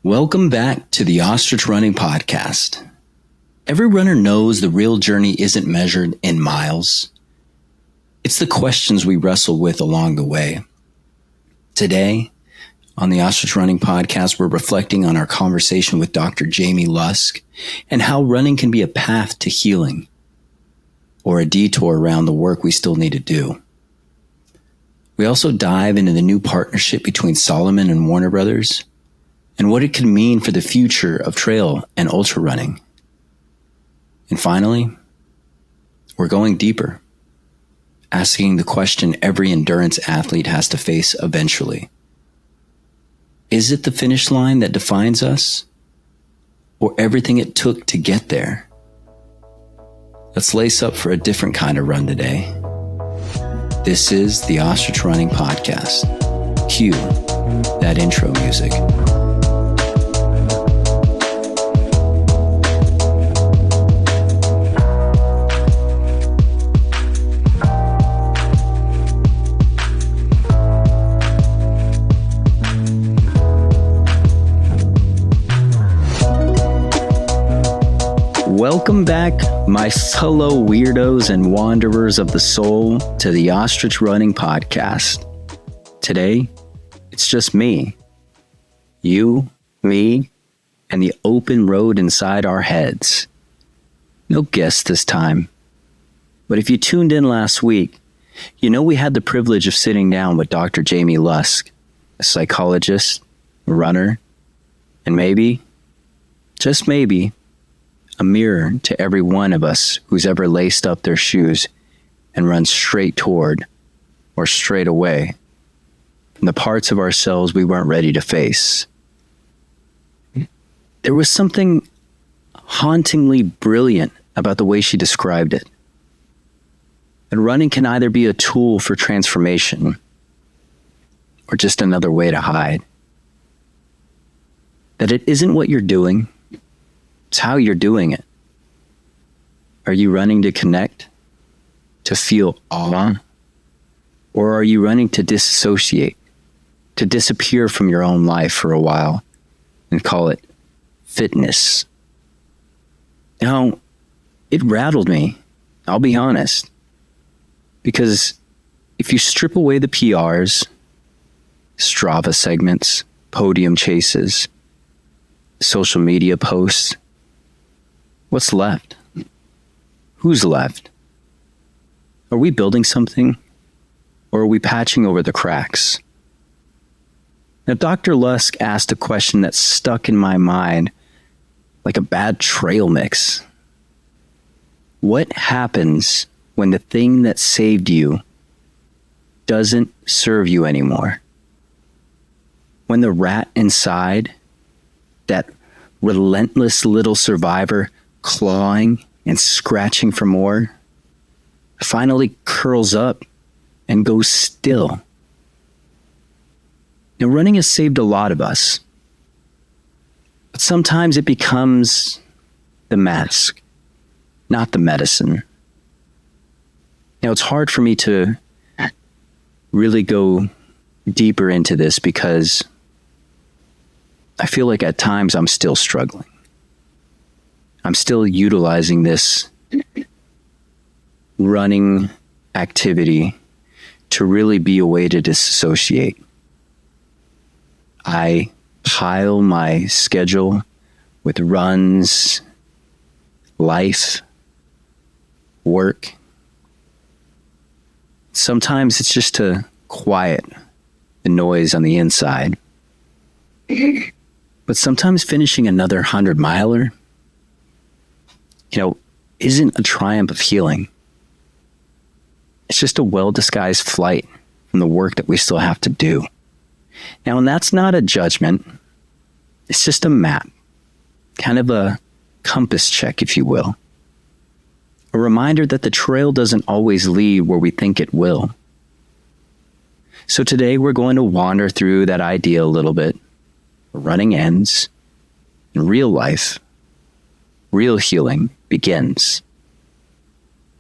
Welcome back to the Ostrich Running Podcast. Every runner knows the real journey isn't measured in miles. It's the questions we wrestle with along the way. Today, on the Ostrich Running Podcast, we're reflecting on our conversation with Dr. Jaimie Lusk and how running can be a path to healing or a detour around the work we still need to do. We also dive into the new partnership between Salomon and Warner Brothers and what it could mean for the future of trail and ultra running. And finally, we're going deeper, asking the question every endurance athlete has to face eventually. Is it the finish line that defines us, or everything it took to get there? Let's lace up for a different kind of run today. This is the Ostrich Running Podcast. Cue that intro music. Welcome back, my fellow weirdos and wanderers of the soul, to the Ostrich Running Podcast. Today, it's just me, you, me, and the open road inside our heads. No guests this time. But if you tuned in last week, you know we had the privilege of sitting down with Dr. Jaimie Lusk, a psychologist, a runner, and maybe, just maybe, a mirror to every one of us who's ever laced up their shoes and run straight toward or straight away from the parts of ourselves we weren't ready to face. There was something hauntingly brilliant about the way she described it. That running can either be a tool for transformation or just another way to hide. That it isn't what you're doing, it's how you're doing it. Are you running to connect, to feel awe, or are you running to disassociate, to disappear from your own life for a while and call it fitness? Now, it rattled me, I'll be honest, because if you strip away the PRs, Strava segments, podium chases, social media posts, what's left? Who's left? Are we building something, or are we patching over the cracks? Now, Dr. Lusk asked a question that stuck in my mind like a bad trail mix. What happens when the thing that saved you doesn't serve you anymore? When the rat inside, that relentless little survivor clawing and scratching for more, finally curls up and goes still. Now, running has saved a lot of us, but sometimes it becomes the mask, not the medicine. Now, it's hard for me to really go deeper into this because I feel like at times I'm still struggling. I'm still utilizing this running activity to really be a way to disassociate. I pile my schedule with runs, life, work. Sometimes it's just to quiet the noise on the inside. But sometimes finishing another 100-miler, isn't a triumph of healing. It's just a well-disguised flight from the work that we still have to do. Now, and that's not a judgment. It's just a map, kind of a compass check, if you will. A reminder that the trail doesn't always lead where we think it will. So today we're going to wander through that idea a little bit. Running ends, and real life, real healing begins.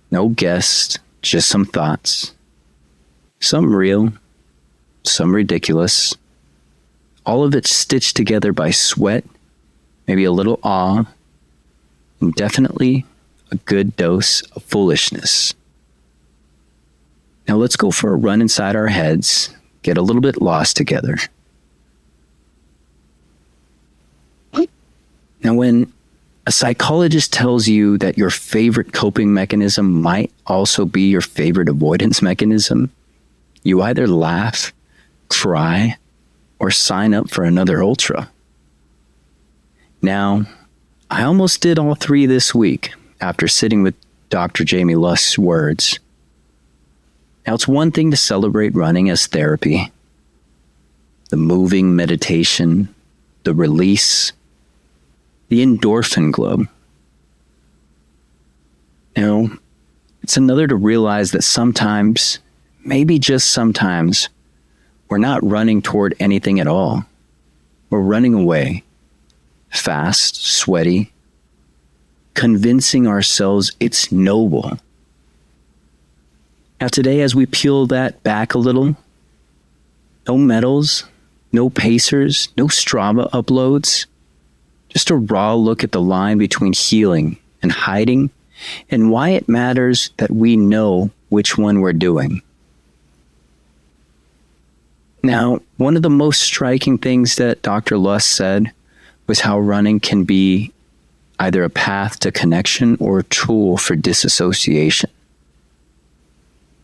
No guest, just some thoughts. Some real, some ridiculous. all of it stitched together by sweat, maybe a little awe, and definitely a good dose of foolishness. Now let's go for a run inside our heads, get a little bit lost together. Now, when a psychologist tells you that your favorite coping mechanism might also be your favorite avoidance mechanism, you either laugh, cry, or sign up for another ultra. Now, I almost did all three this week after sitting with Dr. Jaimie Lusk's words. Now, it's one thing to celebrate running as therapy, the moving meditation, the release, the endorphin glow. Now, it's another to realize that sometimes, maybe just sometimes, we're not running toward anything at all. We're running away, fast, sweaty, convincing ourselves it's noble. Now today, as we peel that back a little, no medals, no pacers, no Strava uploads, just a raw look at the line between healing and hiding, and why it matters that we know which one we're doing. Now, one of the most striking things that Dr. Lusk said was how running can be either a path to connection or a tool for disassociation.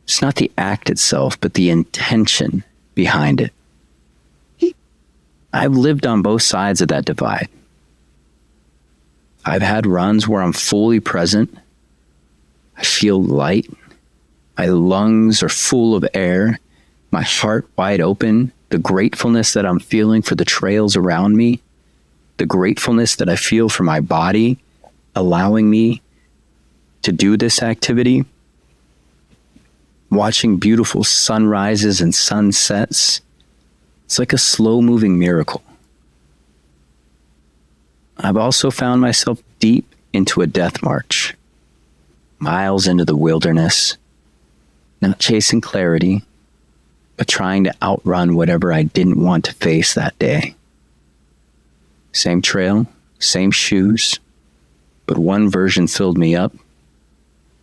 It's not the act itself, but the intention behind it. I've lived on both sides of that divide. I've had runs where I'm fully present. I feel light. My lungs are full of air. My heart wide open. The gratefulness that I'm feeling for the trails around me. The gratefulness that I feel for my body allowing me to do this activity. Watching beautiful sunrises and sunsets. It's like a slow-moving miracle. I've also found myself deep into a death march, miles into the wilderness, not chasing clarity, but trying to outrun whatever I didn't want to face that day. Same trail, same shoes, but one version filled me up,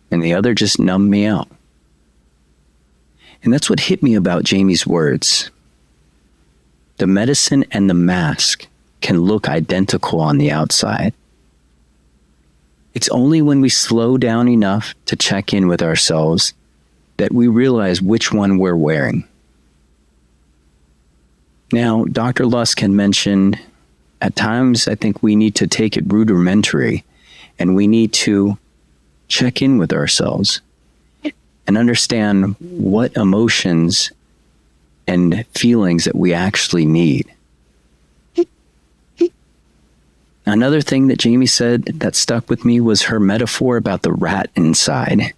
and the other just numbed me out. And that's what hit me about Jaimie's words. The medicine and the mask can look identical on the outside. It's only when we slow down enough to check in with ourselves that we realize which one we're wearing. Now, Dr. Lusk had mentioned at times I think we need to take it rudimentary and we need to check in with ourselves and understand what emotions and feelings that we actually need. Another thing that Jaimie said that stuck with me was her metaphor about the rat inside.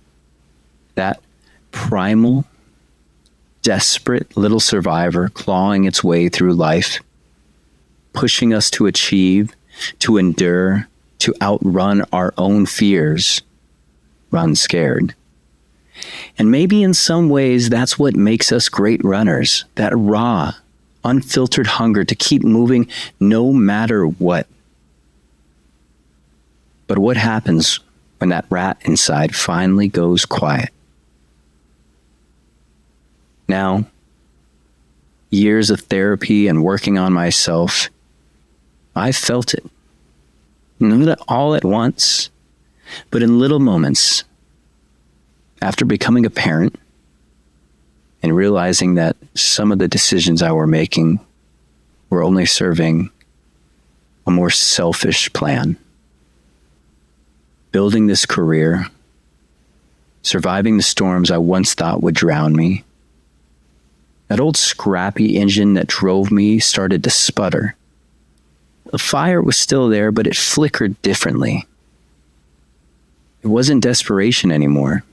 That primal, desperate little survivor clawing its way through life, pushing us to achieve, to endure, to outrun our own fears, run scared. And maybe in some ways that's what makes us great runners, that raw, unfiltered hunger to keep moving no matter what. But what happens when that rat inside finally goes quiet? Now, years of therapy and working on myself, I felt it. Not all at once, but in little moments. After becoming a parent and realizing that some of the decisions I were making were only serving a more selfish plan. Building this career, surviving the storms I once thought would drown me. That old scrappy engine that drove me started to sputter. The fire was still there, but it flickered differently. It wasn't desperation anymore.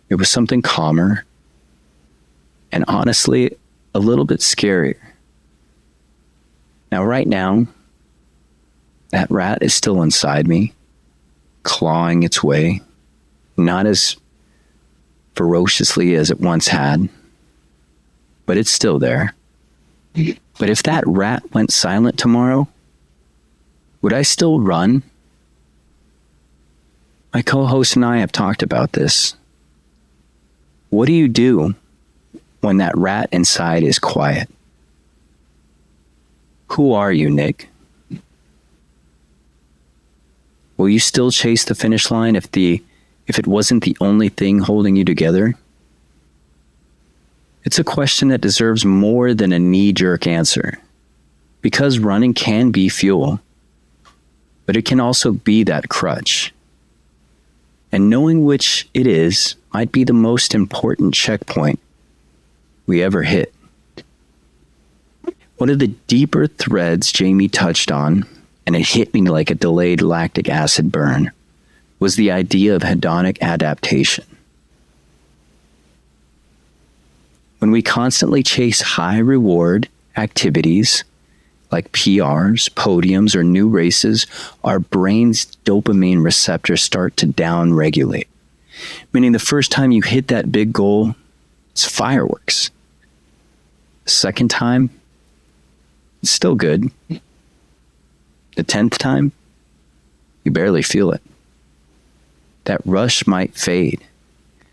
It was something calmer and honestly a little bit scarier. Now, right now, that rat is still inside me, clawing its way, not as ferociously as it once had, but it's still there. But if that rat went silent tomorrow, would I still run? My co-host and I have talked about this. What do you do when that rat inside is quiet? Who are you, Nick? Will you still chase the finish line if it wasn't the only thing holding you together? It's a question that deserves more than a knee-jerk answer, because running can be fuel, but it can also be that crutch. And knowing which it is might be the most important checkpoint we ever hit. One of the deeper threads Jaimie touched on, and it hit me like a delayed lactic acid burn, was the idea of hedonic adaptation. When we constantly chase high-reward activities like PRs, podiums, or new races, our brain's dopamine receptors start to down-regulate. Meaning the first time you hit that big goal, it's fireworks. The second time, it's still good. The 10th time, you barely feel it. That rush might fade.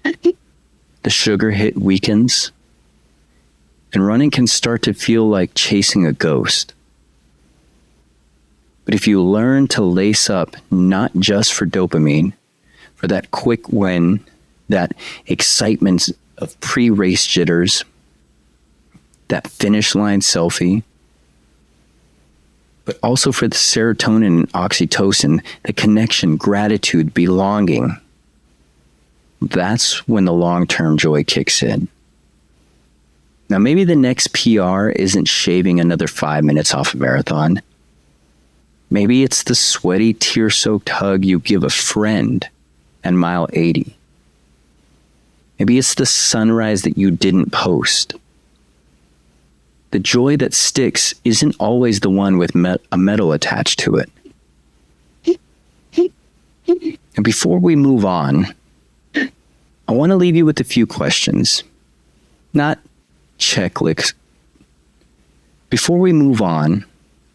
The sugar hit weakens. And running can start to feel like chasing a ghost. But if you learn to lace up not just for dopamine, for that quick win, that excitement of pre-race jitters, that finish line selfie, but also for the serotonin and oxytocin, the connection, gratitude, belonging, that's when the long-term joy kicks in. Now, maybe the next PR isn't shaving another 5 minutes off a marathon. Maybe it's the sweaty, tear-soaked hug you give a friend at mile 80. Maybe it's the sunrise that you didn't post. The joy that sticks isn't always the one with a medal attached to it. And before we move on, I want to leave you with a few questions. Not checklists. Before we move on,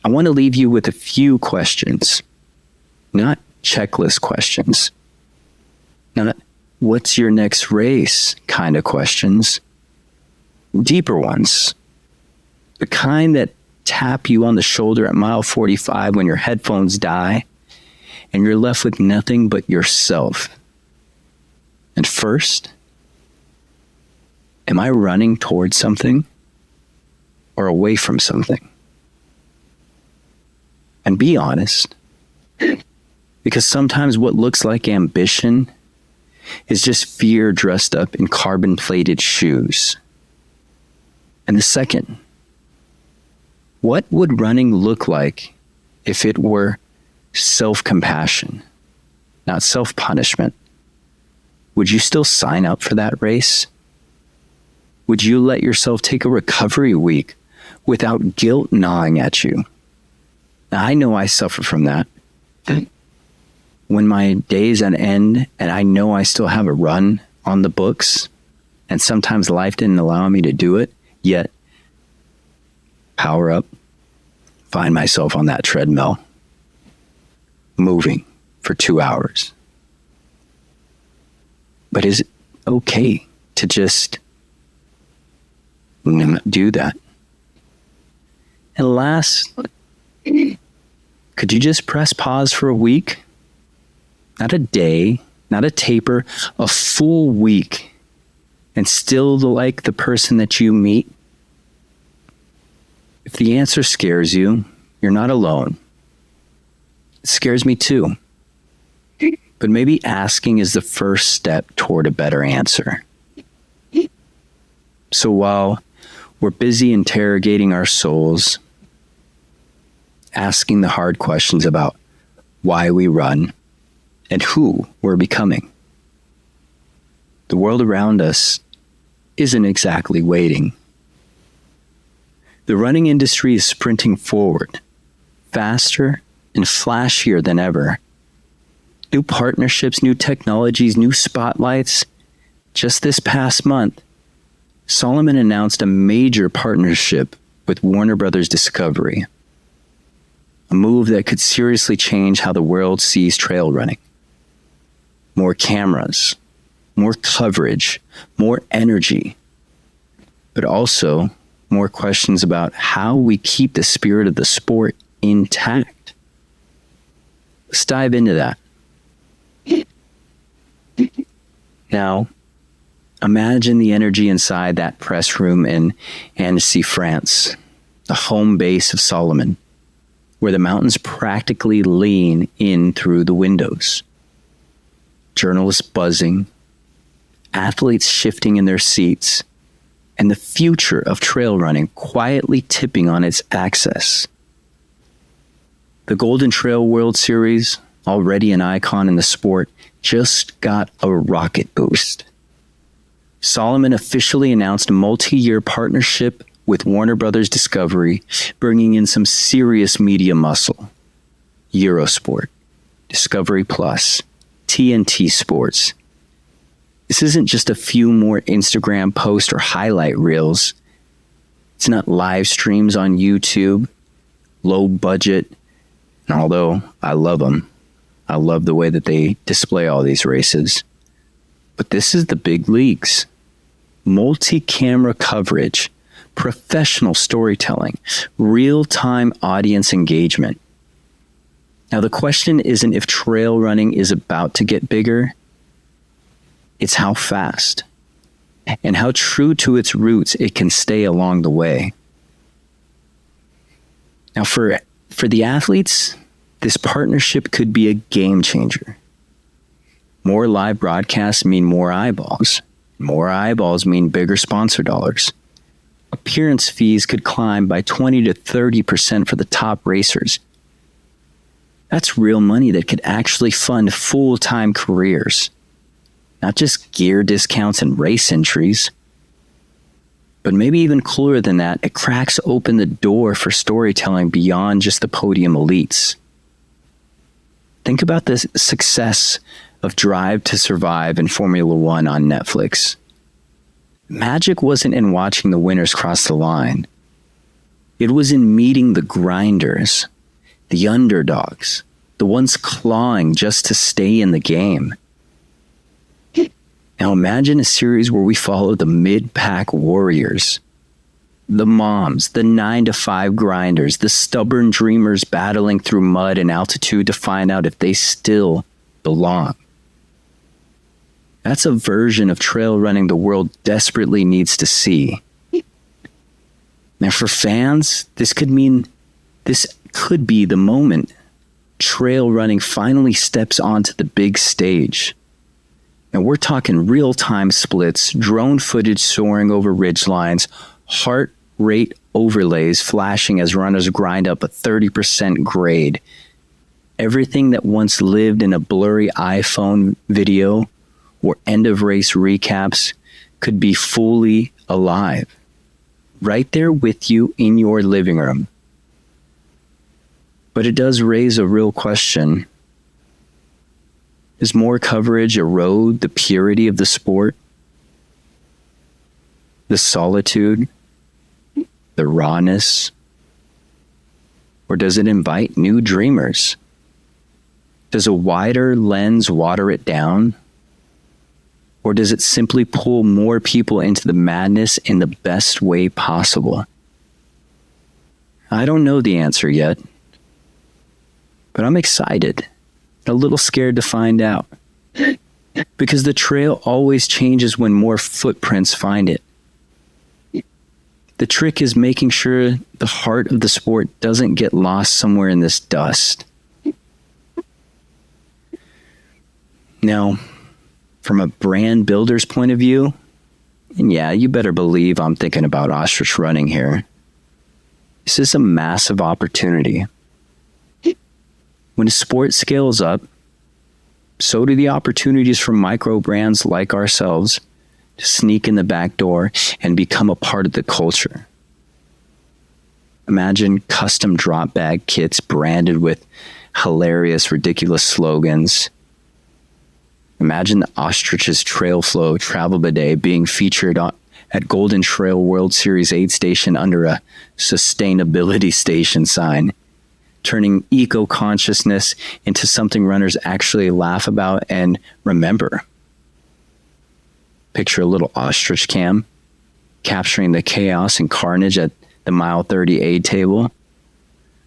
I want to leave you with a few questions, not checklist questions. Not what's your next race kind of questions. Deeper ones. The kind that tap you on the shoulder at mile 45 when your headphones die and you're left with nothing but yourself. And first, am I running towards something or away from something? And be honest, because sometimes what looks like ambition is just fear dressed up in carbon-plated shoes. And the second, what would running look like if it were self-compassion, not self-punishment? Would you still sign up for that race? Would you let yourself take a recovery week without guilt gnawing at you? Now, I know I suffer from that. When my day's at end and I know I still have a run on the books, and sometimes life didn't allow me to do it, yet power up, find myself on that treadmill, moving for 2 hours. But is it okay to just do that? And last, could you just press pause for a week? Not a day, not a taper, a full week, and still like the person that you meet? If the answer scares you, you're not alone. It scares me too. But maybe asking is the first step toward a better answer. So while we're busy interrogating our souls, asking the hard questions about why we run and who we're becoming, the world around us isn't exactly waiting. The running industry is sprinting forward, faster and flashier than ever. New partnerships, new technologies, new spotlights. Just this past month, Salomon announced a major partnership with Warner Brothers Discovery. A move that could seriously change how the world sees trail running. More cameras, more coverage, more energy, but also more questions about how we keep the spirit of the sport intact. Let's dive into that. Now, imagine the energy inside that press room in Annecy, France, the home base of Salomon, where the mountains practically lean in through the windows. Journalists buzzing, athletes shifting in their seats, and the future of trail running quietly tipping on its axis. The Golden Trail World Series, already an icon in the sport, just got a rocket boost. Salomon officially announced a multi-year partnership with Warner Brothers Discovery, bringing in some serious media muscle. Eurosport, Discovery Plus, TNT Sports. This isn't just a few more Instagram posts or highlight reels. It's not live streams on YouTube, low budget. And although I love them, I love the way that they display all these races. But this is the big leagues. Multi-camera coverage, professional storytelling, real-time audience engagement. Now, the question isn't if trail running is about to get bigger. It's how fast and how true to its roots it can stay along the way. Now, for the athletes, this partnership could be a game changer. More live broadcasts mean more eyeballs. More eyeballs mean bigger sponsor dollars. Appearance fees could climb by 20 to 30% for the top racers. That's real money that could actually fund full-time careers. Not just gear discounts and race entries. But maybe even cooler than that, it cracks open the door for storytelling beyond just the podium elites. Think about the success of Drive to Survive and Formula One on Netflix. Magic wasn't in watching the winners cross the line. It was in meeting the grinders, the underdogs, the ones clawing just to stay in the game. Now imagine a series where we follow the mid-pack warriors, the moms, the 9-to-5 grinders, the stubborn dreamers battling through mud and altitude to find out if they still belong. That's a version of trail running the world desperately needs to see. Now for fans, this could be the moment trail running finally steps onto the big stage. And we're talking real-time splits, drone footage soaring over ridgelines, heart rate overlays flashing as runners grind up a 30% grade. Everything that once lived in a blurry iPhone video or end-of-race recaps could be fully alive, right there with you in your living room. But it does raise a real question. Does more coverage erode the purity of the sport? The solitude? The rawness? Or does it invite new dreamers? Does a wider lens water it down? Or does it simply pull more people into the madness in the best way possible? I don't know the answer yet, but I'm excited. A little scared to find out. Because the trail always changes when more footprints find it. The trick is making sure the heart of the sport doesn't get lost somewhere in this dust. Now, from a brand builder's point of view, and yeah, you better believe I'm thinking about ostrich running here. This is a massive opportunity. When a sport scales up, so do the opportunities for micro brands like ourselves to sneak in the back door and become a part of the culture. Imagine custom drop bag kits branded with hilarious, ridiculous slogans. Imagine the Ostrich's Trail Flow Travel Bidet being featured at Golden Trail World Series 8 station under a sustainability station sign, turning eco-consciousness into something runners actually laugh about and remember. Picture a little ostrich cam capturing the chaos and carnage at the mile 30 aid table.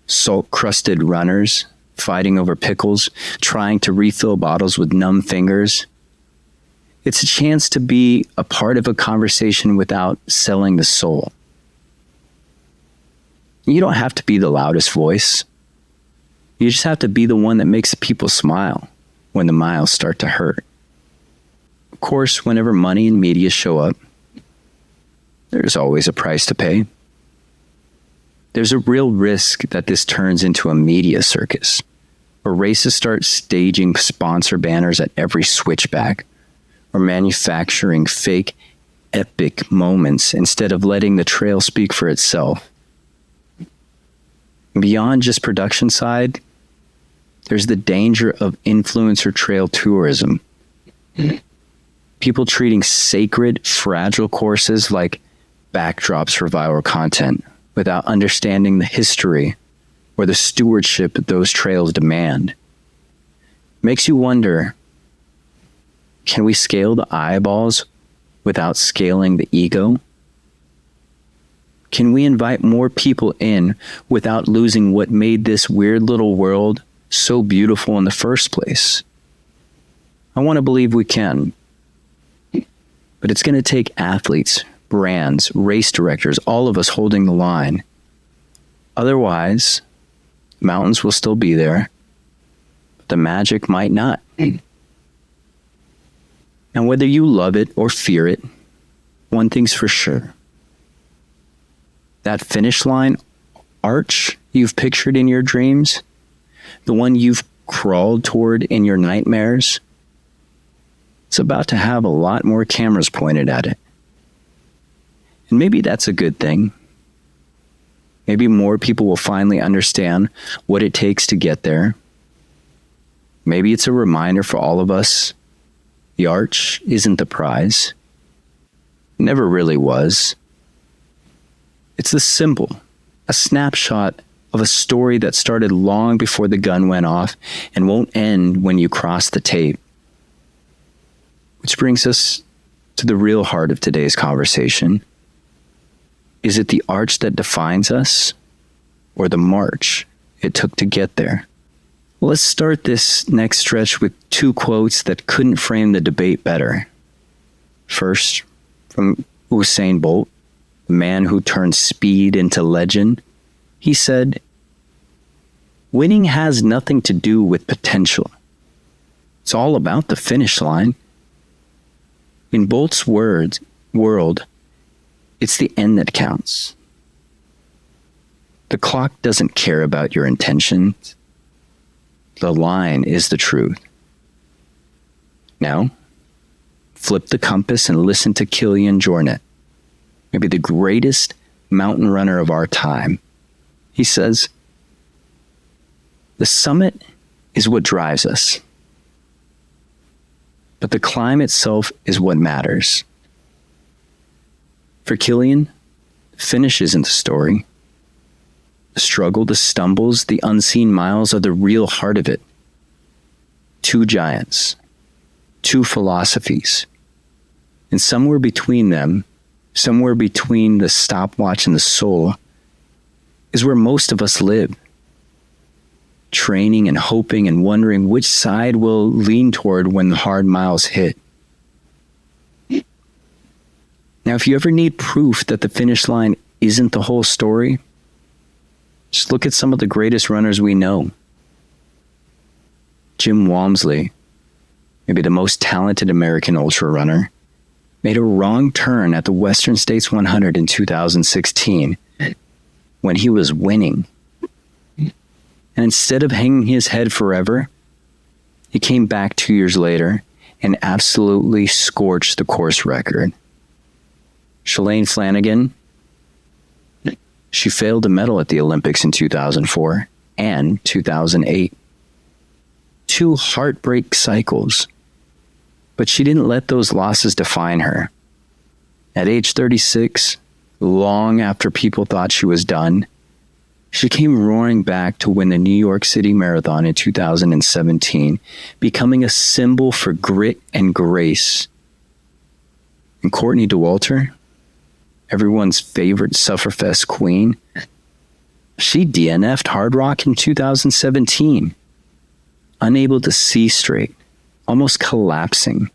Salt-crusted runners fighting over pickles, trying to refill bottles with numb fingers. It's a chance to be a part of a conversation without selling the soul. You don't have to be the loudest voice. You just have to be the one that makes people smile when the miles start to hurt. Of course, whenever money and media show up, there's always a price to pay. There's a real risk that this turns into a media circus, where races start staging sponsor banners at every switchback, or manufacturing fake epic moments instead of letting the trail speak for itself. Beyond just production side, there's the danger of influencer trail tourism. People treating sacred, fragile courses like backdrops for viral content without understanding the history or the stewardship that those trails demand. Makes you wonder, can we scale the eyeballs without scaling the ego? Can we invite more people in without losing what made this weird little world so beautiful in the first place? I want to believe we can. But it's going to take athletes, brands, race directors, all of us holding the line. Otherwise, mountains will still be there, but the magic might not. And whether you love it or fear it, one thing's for sure. That finish line arch you've pictured in your dreams, the one you've crawled toward in your nightmares, it's about to have a lot more cameras pointed at it. And maybe that's a good thing. Maybe more people will finally understand what it takes to get there. Maybe it's a reminder for all of us, the arch isn't the prize. It never really was. It's the symbol, a snapshot of a story that started long before the gun went off and won't end when you cross the tape. Which brings us to the real heart of today's conversation. Is it the arch that defines us, or the march it took to get there? Let's start this next stretch with two quotes that couldn't frame the debate better. First, from Usain Bolt, the man who turned speed into legend. He said, "Winning has nothing to do with potential. It's all about the finish line." In Bolt's world, it's the end that counts. The clock doesn't care about your intentions. The line is the truth. Now, flip the compass and listen to Kilian Jornet, maybe the greatest mountain runner of our time. He says, "The summit is what drives us, but the climb itself is what matters." For Kilian, finish isn't the story. The struggle, the stumbles, the unseen miles are the real heart of it. Two giants, two philosophies, and somewhere between them, somewhere between the stopwatch and the soul, is where most of us live. Training and hoping and wondering which side we'll lean toward when the hard miles hit. Now, if you ever need proof that the finish line isn't the whole story, just look at some of the greatest runners we know. Jim Walmsley, maybe the most talented American ultra runner, made a wrong turn at the Western States 100 in 2016 when he was winning. And instead of hanging his head forever, he came back 2 years later and absolutely scorched the course record. Shalane Flanagan, she failed to medal at the Olympics in 2004 and 2008. Two heartbreak cycles, but she didn't let those losses define her. At age 36, long after people thought she was done, she came roaring back to win the New York City Marathon in 2017, becoming a symbol for grit and grace. And Courtney Dauwalter, everyone's favorite Sufferfest queen, she DNF'd Hard Rock in 2017, unable to see straight, almost collapsing.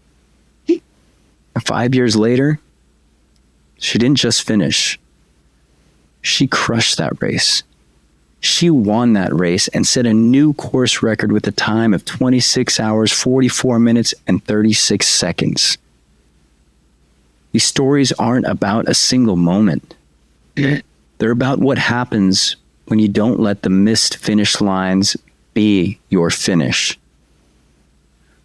And 5 years later, she didn't just finish. She crushed that race. She won that race and set a new course record with a time of 26 hours, 44 minutes, and 36 seconds. These stories aren't about a single moment. They're about what happens when you don't let the missed finish lines be your finish.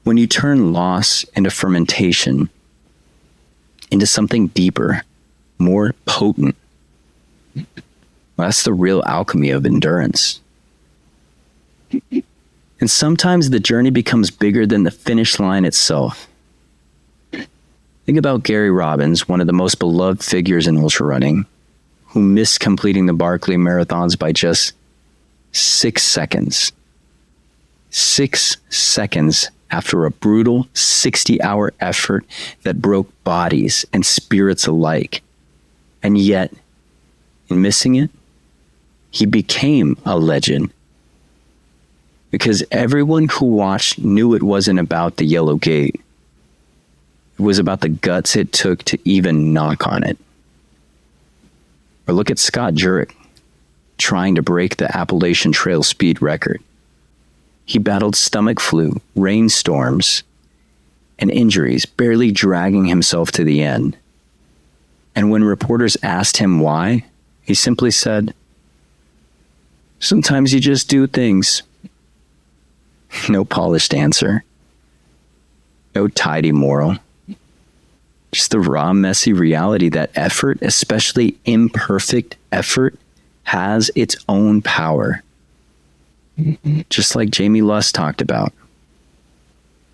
When you turn loss into fermentation, into something deeper, more potent. Well, that's the real alchemy of endurance. And sometimes the journey becomes bigger than the finish line itself. Think about Gary Robbins, one of the most beloved figures in ultra running, who missed completing the Barkley marathons by just 6 seconds. 6 seconds after a brutal 60-hour effort that broke bodies and spirits alike. And yet, in missing it, he became a legend. Because everyone who watched knew it wasn't about the yellow gate. It was about the guts it took to even knock on it. Or look at Scott Jurek trying to break the Appalachian Trail speed record. He battled stomach flu, rainstorms, and injuries, barely dragging himself to the end. And when reporters asked him why, he simply said, "Sometimes you just do things." No polished answer. No tidy moral. Just the raw, messy reality that effort, especially imperfect effort, has its own power. Just like Jaimie Lusk talked about.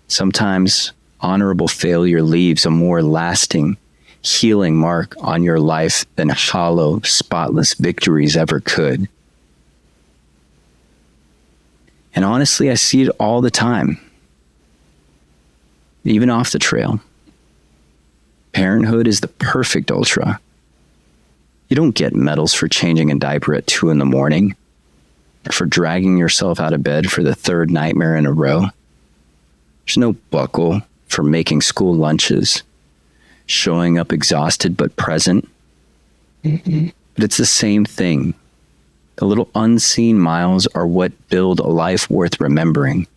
Sometimes honorable failure leaves a more lasting, healing mark on your life than hollow, spotless victories ever could. And honestly, I see it all the time. Even off the trail. Parenthood is the perfect ultra. You don't get medals for changing a diaper at 2 a.m, or for dragging yourself out of bed for the 3rd nightmare in a row. There's no buckle for making school lunches, showing up exhausted but present. But it's the same thing. The little unseen miles are what build a life worth remembering.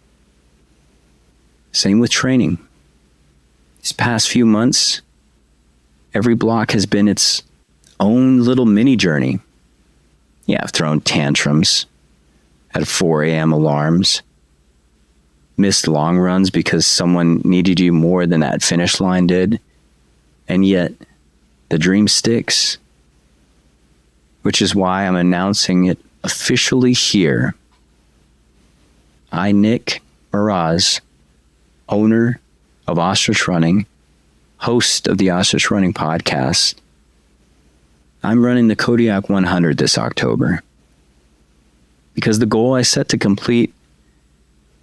Same with training. These past few months, every block has been its own little mini journey. Yeah, I've thrown tantrums, had 4 a.m. alarms, missed long runs because someone needed you more than that finish line did, and yet the dream sticks. Which is why I'm announcing it officially here. I, Nick Miraz, owner of Ostrich Running, host of the Ostrich Running podcast, I'm running the Kodiak 100 this October. Because the goal I set to complete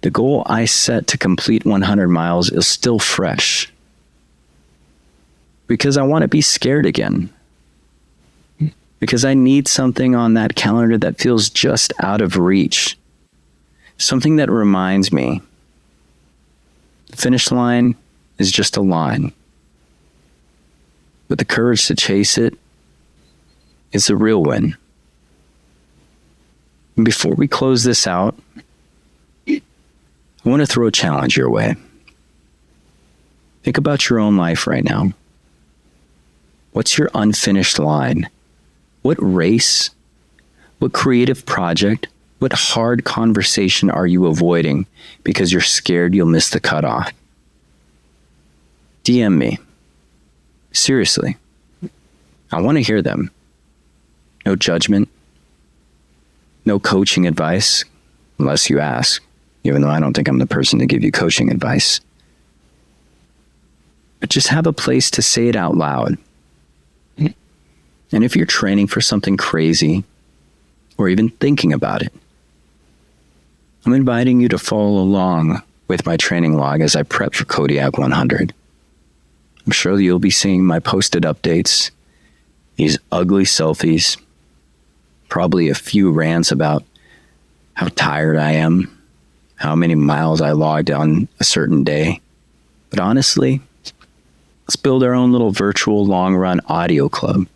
100 miles is still fresh. Because I want to be scared again. Because I need something on that calendar that feels just out of reach. Something that reminds me the finish line is just a line. But the courage to chase it is the real win. And before we close this out, I want to throw a challenge your way. Think about your own life right now. What's your unfinished line? What race, what creative project, what hard conversation are you avoiding because you're scared you'll miss the cutoff? DM me. Seriously. I want to hear them. No judgment. No coaching advice, unless you ask, even though I don't think I'm the person to give you coaching advice. But just have a place to say it out loud. And if you're training for something crazy, or even thinking about it, I'm inviting you to follow along with my training log as I prep for Kodiak 100. I'm sure you'll be seeing my posted updates, these ugly selfies, probably a few rants about how tired I am, how many miles I logged on a certain day. But honestly, let's build our own little virtual long-run audio club.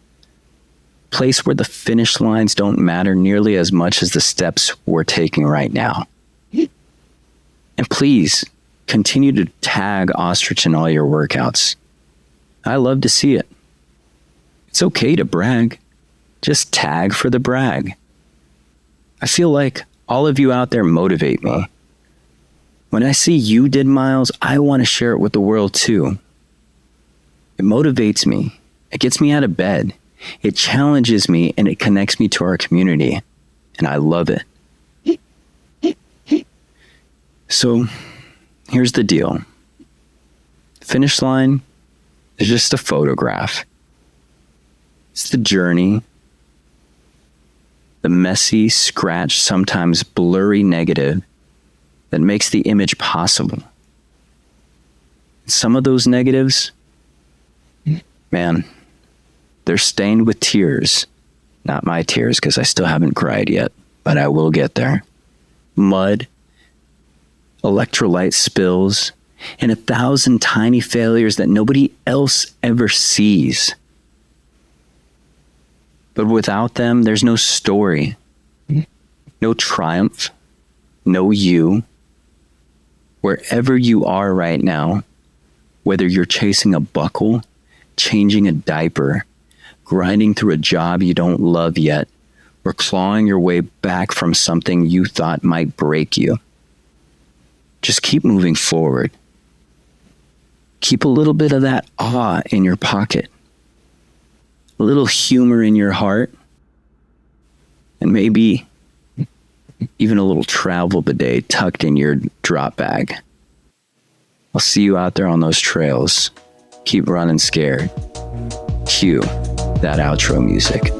Place where the finish lines don't matter nearly as much as the steps we're taking right now. And please, continue to tag Ostrich in all your workouts. I love to see it. It's okay to brag. Just tag for the brag. I feel like all of you out there motivate me. When I see you did miles, I want to share it with the world too. It motivates me. It gets me out of bed. It challenges me and it connects me to our community. And I love it. So here's the deal. Finish line is just a photograph. It's the journey, the messy, scratched, sometimes blurry negative that makes the image possible. Some of those negatives, man, they're stained with tears. Not my tears, because I still haven't cried yet, but I will get there. Mud, electrolyte spills, and 1,000 tiny failures that nobody else ever sees. But without them, there's no story, no triumph, no you. Wherever you are right now, whether you're chasing a buckle, changing a diaper, grinding through a job you don't love yet, or clawing your way back from something you thought might break you, just keep moving forward. Keep a little bit of that awe in your pocket, a little humor in your heart, and maybe even a little travel bidet tucked in your drop bag. I'll see you out there on those trails. Keep running scared. Cue that outro music.